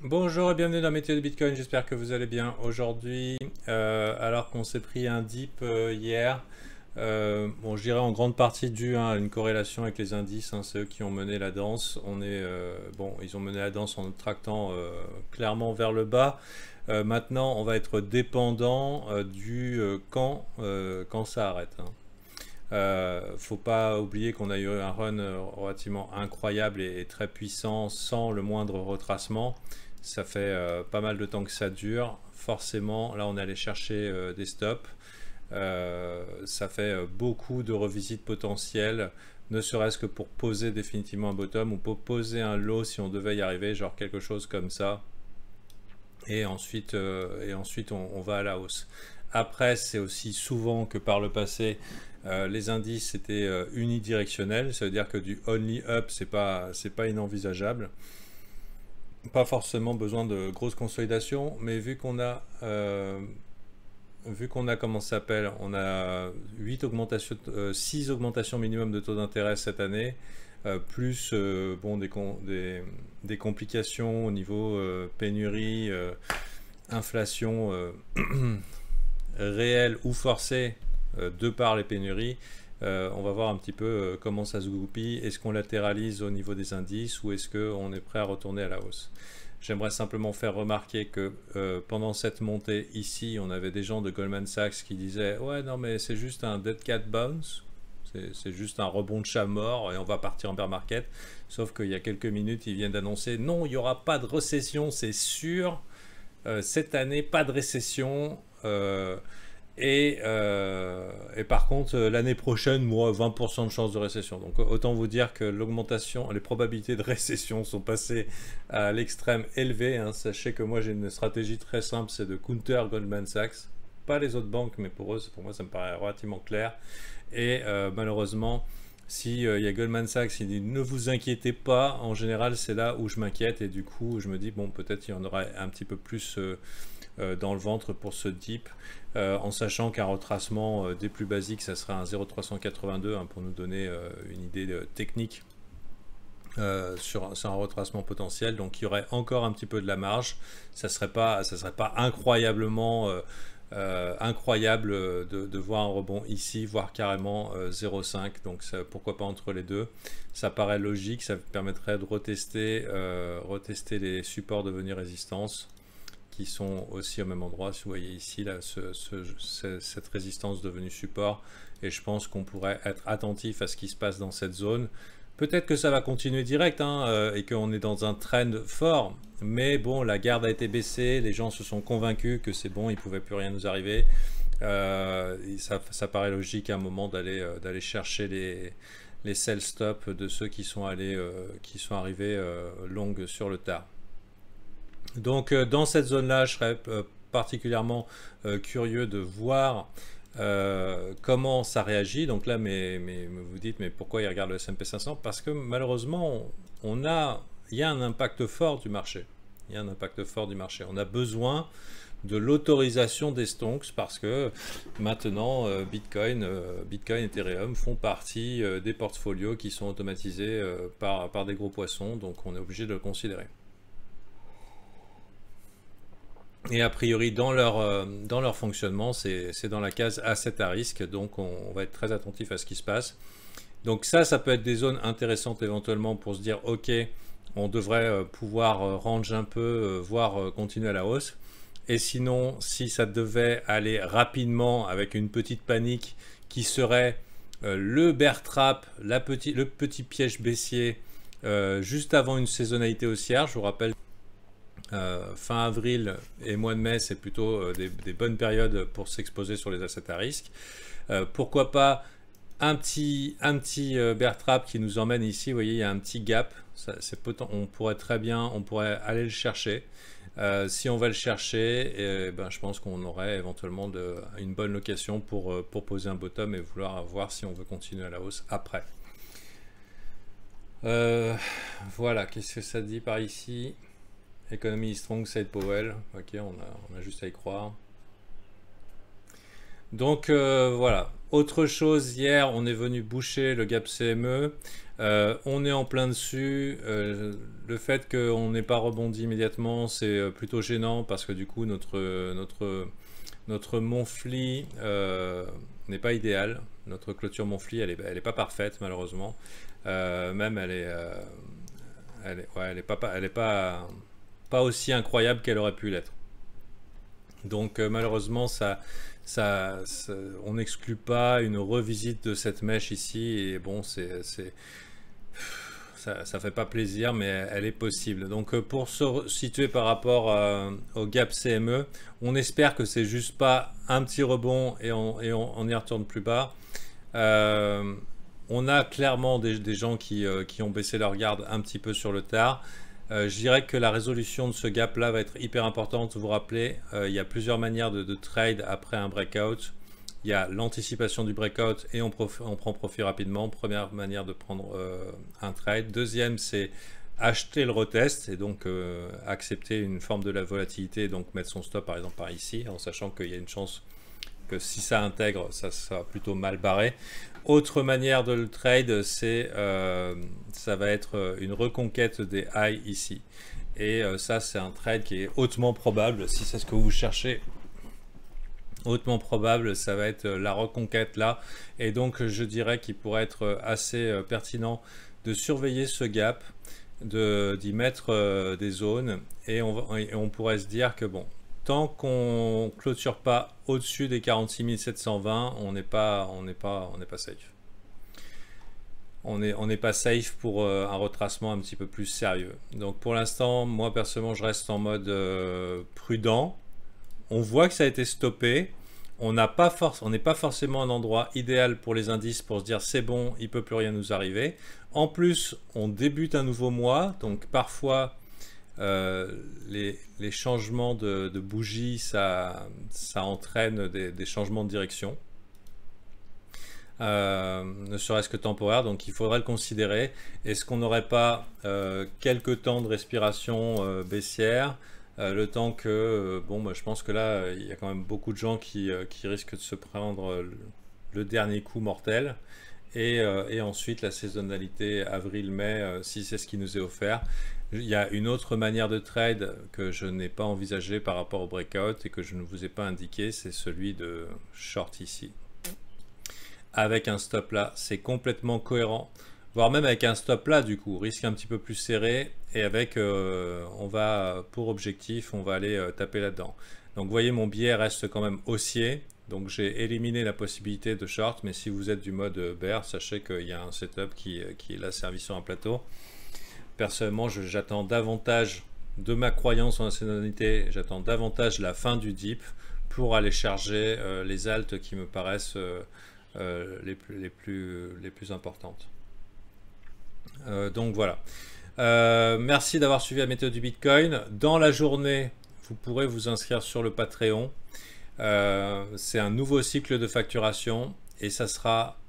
Bonjour et bienvenue dans Météo de Bitcoin, j'espère que vous allez bien aujourd'hui. Alors qu'on s'est pris un dip hier, bon, je dirais en grande partie dû à une corrélation avec les indices, c'est eux qui ont mené la danse. Bon, ils ont mené la danse en tractant clairement vers le bas. Maintenant, on va être dépendant quand ça arrête. Faut pas oublier qu'on a eu un run relativement incroyable et très puissant sans le moindre retracement. Ça fait pas mal de temps que ça dure. Forcément, là on est allé chercher des stops. Ça fait beaucoup de revisites potentielles, ne serait-ce que pour poser définitivement un bottom ou pour poser un low si on devait y arriver, genre quelque chose comme ça. Et ensuite on va à la hausse. Après, c'est aussi souvent que par le passé, les indices étaient unidirectionnels, ça veut dire que du only up, c'est pas inenvisageable. Pas forcément besoin de grosses consolidations, mais vu qu'on a comment ça s'appelle, on a 6 augmentations minimum de taux d'intérêt cette année, plus bon, des complications au niveau pénurie, inflation réelle ou forcée de par les pénuries. On va voir un petit peu comment ça se goupille. Est-ce qu'on latéralise au niveau des indices ou est-ce qu'on est prêt à retourner à la hausse? J'aimerais simplement faire remarquer que pendant cette montée ici, on avait des gens de Goldman Sachs qui disaient ouais non mais c'est juste un dead cat bounce, c'est juste un rebond de chat mort et on va partir en bear market. Sauf qu'il y a quelques minutes, ils viennent d'annoncer non, il n'y aura pas de récession, c'est sûr. Cette année, pas de récession. Et par contre, l'année prochaine, moi, 20% de chance de récession. Donc autant vous dire que l'augmentation, les probabilités de récession sont passées à l'extrême élevé. Hein. Sachez que moi, j'ai une stratégie très simple, c'est de counter Goldman Sachs. Pas les autres banques, mais pour moi, ça me paraît relativement clair. Et malheureusement, si y a Goldman Sachs qui dit ne vous inquiétez pas, en général, c'est là où je m'inquiète. Et du coup, je me dis, bon, peut-être il y en aura un petit peu plus dans le ventre pour ce dip. En sachant qu'un retracement des plus basiques, ça serait un 0,382 hein, pour nous donner une idée technique sur un retracement potentiel. Donc il y aurait encore un petit peu de la marge. Ça serait pas incroyablement incroyable de voir un rebond ici, voire carrément 0,5. Donc ça, pourquoi pas entre les deux. Ça paraît logique, ça permettrait de retester les supports devenus résistance, qui sont aussi au même endroit. Si vous voyez ici, là, cette résistance devenue support. Et je pense qu'on pourrait être attentif à ce qui se passe dans cette zone. Peut-être que ça va continuer direct et qu'on est dans un trend fort. Mais bon, la garde a été baissée. Les gens se sont convaincus que c'est bon, il ne pouvait plus rien nous arriver. Ça paraît logique à un moment d'aller chercher les sell stop de ceux qui sont arrivés longues sur le tard. Donc dans cette zone-là, je serais particulièrement curieux de voir comment ça réagit. Donc là, vous dites, mais pourquoi il regarde le S&P 500? Parce que malheureusement, il y a un impact fort du marché. Il y a un impact fort du marché. On a besoin de l'autorisation des stonks parce que maintenant Bitcoin et Ethereum font partie des portfolios qui sont automatisés par des gros poissons. Donc on est obligé de le considérer. Et a priori, dans leur fonctionnement, c'est dans la case asset à risque, donc on va être très attentif à ce qui se passe. Donc ça peut être des zones intéressantes éventuellement pour se dire, ok, on devrait pouvoir range un peu, voire continuer à la hausse. Et sinon, si ça devait aller rapidement avec une petite panique qui serait le bear trap, le petit piège baissier, juste avant une saisonnalité haussière, je vous rappelle, fin avril et mois de mai, c'est plutôt des bonnes périodes pour s'exposer sur les assets à risque. Pourquoi pas un petit bear trap qui nous emmène ici. Vous voyez, il y a un petit gap. On pourrait aller le chercher. Si on va le chercher, je pense qu'on aurait éventuellement une bonne location pour poser un bottom et vouloir voir si on veut continuer à la hausse après. Voilà, qu'est-ce que ça dit par ici? Economy strong, said Powell. Ok, on a juste à y croire. Donc voilà, Autre chose, hier, on est venu boucher le gap CME. On est en plein dessus. Le fait qu'on n'ait pas rebondi immédiatement, c'est plutôt gênant parce que du coup, notre Monthly n'est pas idéal. Notre clôture Monthly, elle est pas parfaite, malheureusement. Même, elle est pas aussi incroyable qu'elle aurait pu l'être. Donc malheureusement, on n'exclut pas une revisite de cette mèche ici. Et bon, ça fait pas plaisir, mais elle est possible. Donc pour se situer par rapport au gap CME, on espère que c'est juste pas un petit rebond et on y retourne plus bas. On a clairement des gens qui ont baissé leur garde un petit peu sur le tard. Je dirais que la résolution de ce gap là va être hyper importante. Vous vous rappelez, il y a plusieurs manières de trade après un breakout. Il y a l'anticipation du breakout et on prend profit rapidement. Première manière de prendre un trade. Deuxième, c'est acheter le retest et donc accepter une forme de la volatilité et donc mettre son stop par exemple par ici en sachant qu'il y a une chance que si ça intègre, ça sera plutôt mal barré. Autre manière de le trade, ça va être une reconquête des highs ici. Et ça, c'est un trade qui est hautement probable, si c'est ce que vous cherchez. Hautement probable, ça va être la reconquête là. Et donc, je dirais qu'il pourrait être assez pertinent de surveiller ce gap, d'y mettre des zones. Et on pourrait se dire que bon, tant qu'on clôture pas au-dessus des 46 720, on n'est pas safe. On n'est pas safe pour un retracement un petit peu plus sérieux. Donc pour l'instant, moi personnellement, je reste en mode prudent. On voit que ça a été stoppé. On n'est pas forcément un endroit idéal pour les indices pour se dire c'est bon, il ne peut plus rien nous arriver. En plus, on débute un nouveau mois, donc parfois les changements de bougies, ça entraîne des changements de direction. Ne serait-ce que temporaire, donc il faudrait le considérer. Est-ce qu'on n'aurait pas quelques temps de respiration baissière, le temps que, je pense que là, il y a quand même beaucoup de gens qui risquent de se prendre le dernier coup mortel. Et ensuite la saisonnalité avril-mai, si c'est ce qui nous est offert. Il y a une autre manière de trade que je n'ai pas envisagé par rapport au breakout et que je ne vous ai pas indiqué, c'est celui de short ici. Avec un stop là, c'est complètement cohérent, voire même avec un stop là du coup, risque un petit peu plus serré et avec, on va pour objectif, on va aller taper là-dedans. Donc vous voyez, mon biais reste quand même haussier. Donc j'ai éliminé la possibilité de short, mais si vous êtes du mode bear, sachez qu'il y a un setup qui est là servi sur un plateau. Personnellement, j'attends davantage de ma croyance en la saisonnalité, j'attends davantage la fin du dip pour aller charger les altes qui me paraissent les plus importantes. Donc voilà. Merci d'avoir suivi la méthode du Bitcoin. Dans la journée, vous pourrez vous inscrire sur le Patreon. C'est un nouveau cycle de facturation et ça sera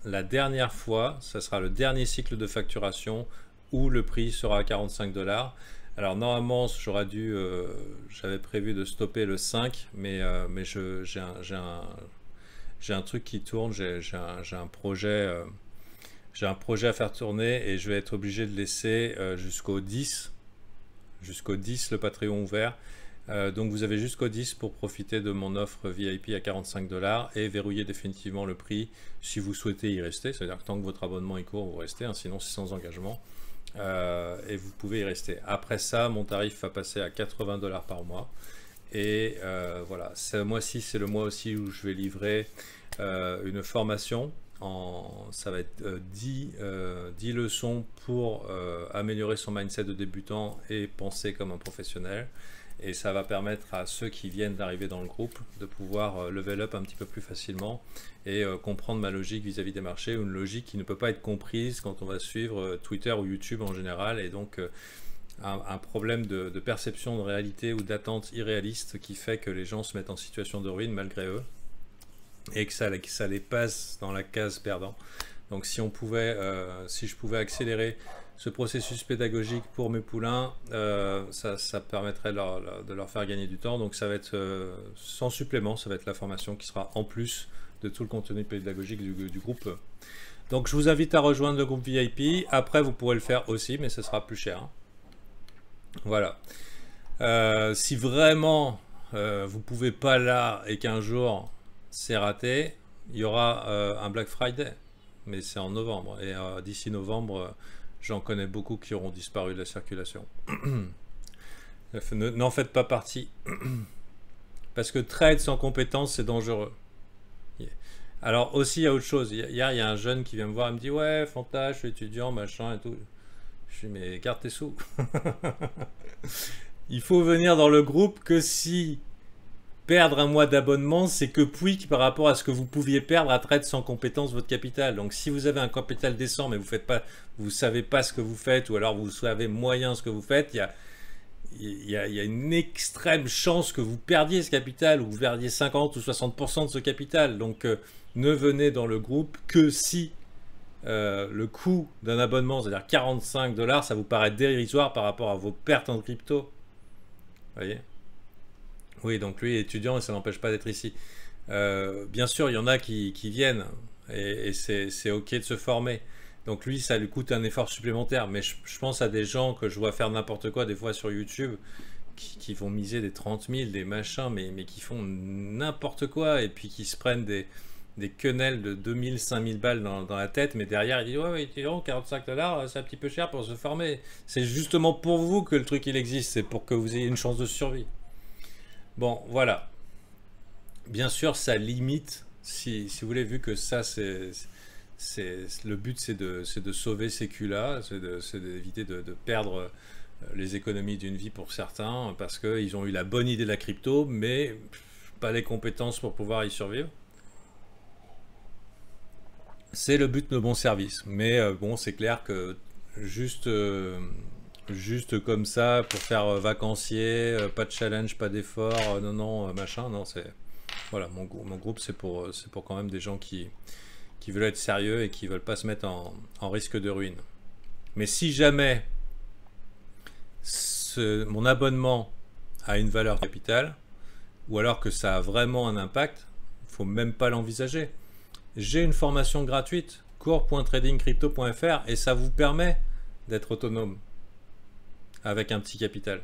la dernière fois, ça sera le dernier cycle de facturation où le prix sera à 45 $. Alors normalement j'avais prévu de stopper le 5, mais j'ai un truc qui tourne, j'ai un projet à faire tourner et je vais être obligé de laisser jusqu'au 10 le Patreon ouvert. Donc vous avez jusqu'au 10 pour profiter de mon offre VIP à 45 $ et verrouiller définitivement le prix si vous souhaitez y rester. C'est-à-dire que tant que votre abonnement est court, vous restez, hein, sinon c'est sans engagement. Et vous pouvez y rester. Après ça, mon tarif va passer à 80 $ par mois. Et voilà, ce mois-ci, c'est le mois aussi où je vais livrer une formation. Ça va être 10 leçons pour améliorer son mindset de débutant et penser comme un professionnel. Et ça va permettre à ceux qui viennent d'arriver dans le groupe de pouvoir level up un petit peu plus facilement et comprendre ma logique vis-à-vis des marchés, une logique qui ne peut pas être comprise quand on va suivre Twitter ou YouTube en général, et donc un problème de perception de réalité ou d'attente irréaliste qui fait que les gens se mettent en situation de ruine malgré eux et que ça les passe dans la case perdant. Donc si on pouvait, si je pouvais accélérer ce processus pédagogique pour mes poulains, ça permettrait de leur faire gagner du temps. Donc ça va être sans supplément, ça va être la formation qui sera en plus de tout le contenu pédagogique du groupe. Donc je vous invite à rejoindre le groupe VIP. Après vous pourrez le faire aussi, mais ce sera plus cher. Hein. Voilà. Si vraiment vous pouvez pas là et qu'un jour c'est raté, il y aura un Black Friday, mais c'est en novembre. Et d'ici novembre, j'en connais beaucoup qui auront disparu de la circulation. N'en faites pas partie. Parce que trade sans compétence, c'est dangereux. Alors aussi, il y a autre chose. Hier, il y a un jeune qui vient me voir, il me dit « Ouais, Fanta, je suis étudiant, machin et tout. » Je dis « Mais garde tes sous. » Il faut venir dans le groupe que si perdre un mois d'abonnement, c'est que pouic par rapport à ce que vous pouviez perdre à trade sans compétence votre capital. Donc si vous avez un capital décent, mais vous savez pas ce que vous faites, ou alors vous savez moyen ce que vous faites, il y a une extrême chance que vous perdiez ce capital, ou vous perdiez 50 ou 60% de ce capital. Donc ne venez dans le groupe que si le coût d'un abonnement, c'est-à-dire 45 $, ça vous paraît dérisoire par rapport à vos pertes en crypto. Vous voyez ? Oui, donc lui est étudiant et ça n'empêche pas d'être ici. Bien sûr, il y en a qui viennent et c'est ok de se former. Donc lui, ça lui coûte un effort supplémentaire. Mais je pense à des gens que je vois faire n'importe quoi des fois sur YouTube qui vont miser des 30 000, des machins, mais qui font n'importe quoi et puis qui se prennent des quenelles de 2000, 5000 balles dans la tête. Mais derrière, ils disent « Ouais, étudiant, 45 $, c'est un petit peu cher pour se former. » C'est justement pour vous que le truc il existe. C'est pour que vous ayez une chance de survie. Bon, voilà. Bien sûr, ça limite, si vous voulez, vu que ça, le but, c'est de sauver ces culs-là, c'est d'éviter de perdre les économies d'une vie pour certains, parce qu'ils ont eu la bonne idée de la crypto, mais pas les compétences pour pouvoir y survivre. C'est le but de bon service. Mais bon, c'est clair que juste comme ça, pour faire vacancier, pas de challenge, pas d'effort, non, machin, non, c'est... Voilà, mon groupe, c'est pour quand même des gens qui veulent être sérieux et qui veulent pas se mettre en risque de ruine. Mais si jamais mon abonnement a une valeur capitale, ou alors que ça a vraiment un impact, il faut même pas l'envisager. J'ai une formation gratuite, cours.tradingcrypto.fr, et ça vous permet d'être autonome avec un petit capital.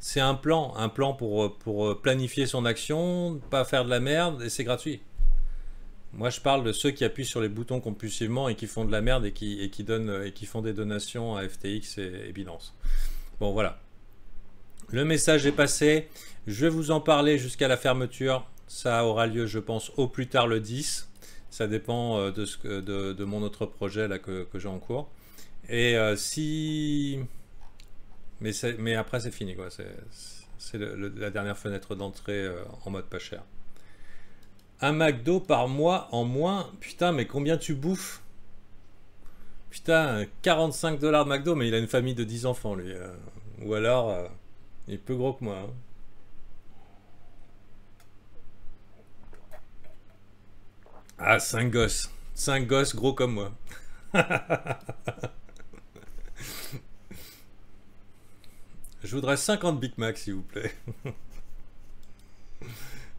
C'est un plan pour planifier son action, pas faire de la merde, et c'est gratuit. Moi, je parle de ceux qui appuient sur les boutons compulsivement et qui font de la merde et qui font des donations à FTX et Binance. Bon, voilà. Le message est passé. Je vais vous en parler jusqu'à la fermeture. Ça aura lieu, je pense, au plus tard le 10. Ça dépend de mon autre projet là, que j'ai en cours. Et mais après, c'est fini, quoi. C'est la dernière fenêtre d'entrée en mode pas cher. Un McDo par mois en moins. Putain, mais combien tu bouffes? Putain, 45 $ de McDo, mais il a une famille de 10 enfants, lui. Ou alors, il est plus gros que moi. Hein. Ah, 5 gosses. 5 gosses gros comme moi. Je voudrais 50 Big Mac, s'il vous plaît.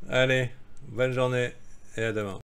Allez, bonne journée et à demain.